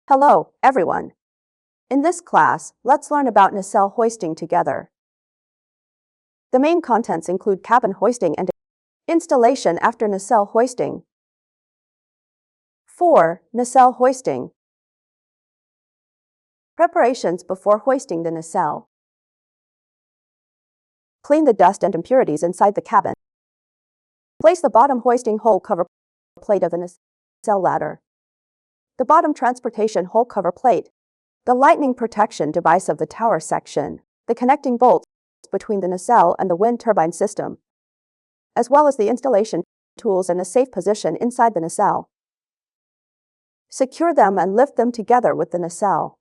Hello, everyone. In this class, let's learn about nacelle hoisting together. The main contents include cabin hoisting and installation after nacelle hoisting. 4. Nacelle hoisting. Preparations before hoisting the nacelle. Clean the dust and impurities inside the cabin. Place the bottom hoisting hole cover plate of the nacelle ladder. The bottom transportation hole cover plate. The lightning protection device of the tower section. The connecting bolts between the nacelle and the wind turbine system, as well as the installation tools in a safe position inside the nacelle. Secure them and lift them together with the nacelle.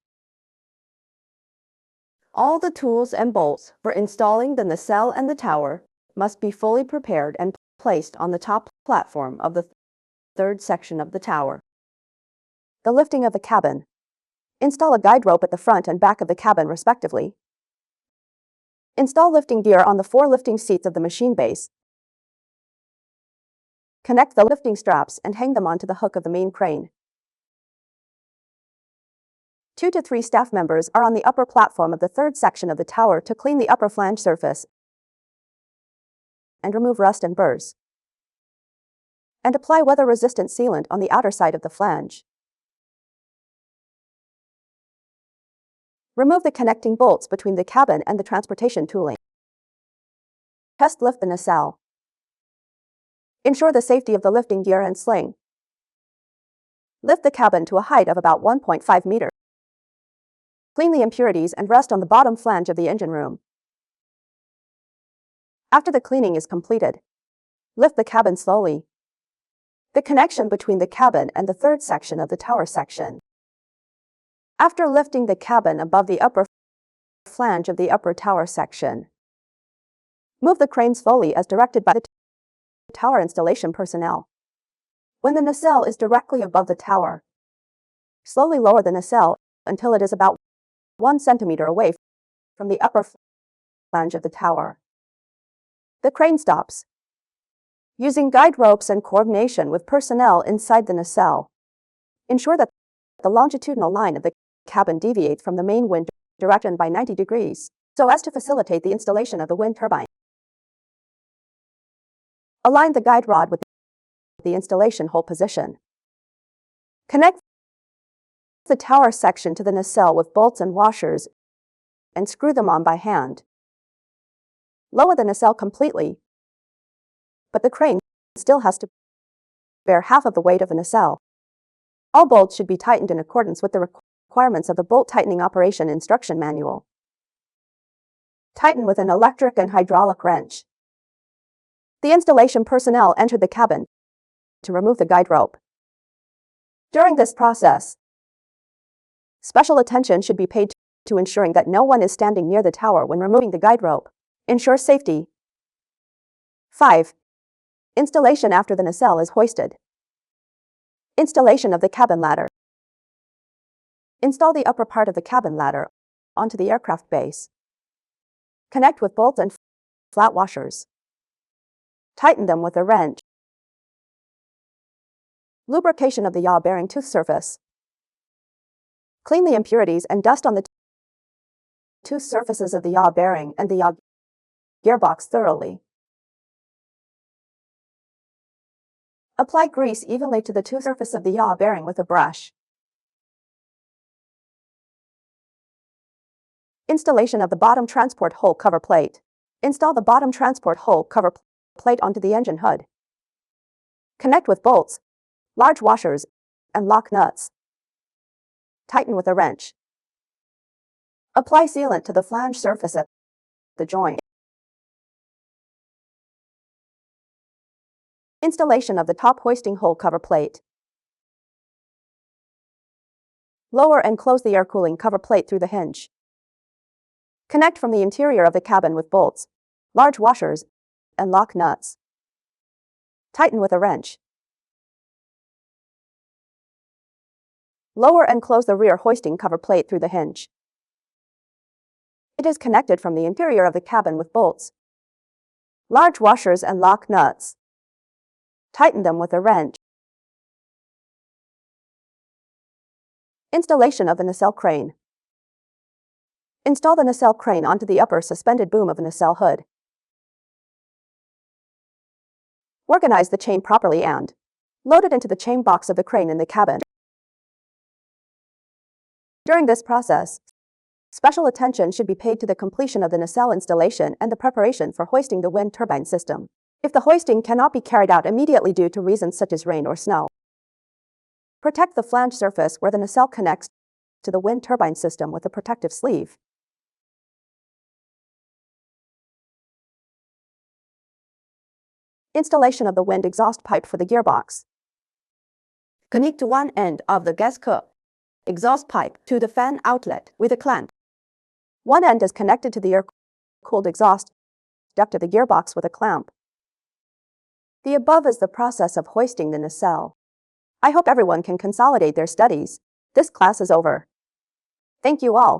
All the tools and bolts for installing the nacelle and the tower must be fully prepared and placed on the top platform of the third section of the tower. The lifting of the cabin. Install a guide rope at the front and back of the cabin respectively. Install lifting gear on the 4 lifting seats of the machine base. Connect the lifting straps and hang them onto the hook of the main crane. 2 to 3 staff members are on the upper platform of the third section of the tower to clean the upper flange surface and remove rust and burrs, and apply weather-resistant sealant on the outer side of the flange. Remove the connecting bolts between the cabin and the transportation tooling. Test lift the nacelle. Ensure the safety of the lifting gear and sling. Lift the cabin to a height of about 1.5 meters. Clean the impurities and rest on the bottom flange of the engine room. After the cleaning is completed, lift the cabin slowly. The connection between the cabin and the third section of the tower section. After lifting the cabin above the upper flange of the upper tower section, move the crane slowly as directed by the tower installation personnel. When the nacelle is directly above the tower, slowly lower the nacelle until it is about 1 centimeter away from the upper flange of the tower. The crane stops. Using guide ropes and coordination with personnel inside the nacelle, ensure that the longitudinal line of the cabin deviates from the main wind direction by 90 degrees, so as to facilitate the installation of the wind turbine. Align the guide rod with the installation hole position. Connect the tower section to the nacelle with bolts and washers and screw them on by hand. Lower the nacelle completely, but the crane still has to bear half of the weight of the nacelle. All bolts should be tightened in accordance with the requirements of the bolt tightening operation instruction manual. Tighten with an electric and hydraulic wrench. The installation personnel entered the cabin to remove the guide rope. During this process, special attention should be paid to ensuring that no one is standing near the tower when removing the guide rope. Ensure safety. 5. Installation after the nacelle is hoisted. Installation of the cabin ladder. Install the upper part of the cabin ladder onto the aircraft base. Connect with bolts and flat washers. Tighten them with a wrench. Lubrication of the yaw bearing tooth surface. Clean the impurities and dust on the tooth surfaces of the yaw bearing and the yaw gearbox thoroughly. Apply grease evenly to the tooth surface of the yaw bearing with a brush. Installation of the bottom transport hole cover plate. Install the bottom transport hole cover plate onto the engine hood. Connect with bolts, large washers, and lock nuts. Tighten with a wrench. Apply sealant to the flange surface at the joint. Installation of the top hoisting hole cover plate. Lower and close the air cooling cover plate through the hinge. Connect from the interior of the cabin with bolts, large washers, and lock nuts. Tighten with a wrench. Lower and close the rear hoisting cover plate through the hinge. It is connected from the interior of the cabin with bolts, large washers, and lock nuts. Tighten them with a wrench. Installation of the nacelle crane. Install the nacelle crane onto the upper suspended boom of the nacelle hood. Organize the chain properly and load it into the chain box of the crane in the cabin. During this process, special attention should be paid to the completion of the nacelle installation and the preparation for hoisting the wind turbine system. If the hoisting cannot be carried out immediately due to reasons such as rain or snow, protect the flange surface where the nacelle connects to the wind turbine system with a protective sleeve. Installation of the wind exhaust pipe for the gearbox. Connect one end of the gas cup exhaust pipe to the fan outlet with a clamp. One end is connected to the air-cooled exhaust duct of the gearbox with a clamp. The above is the process of hoisting the nacelle. I hope everyone can consolidate their studies. This class is over. Thank you all.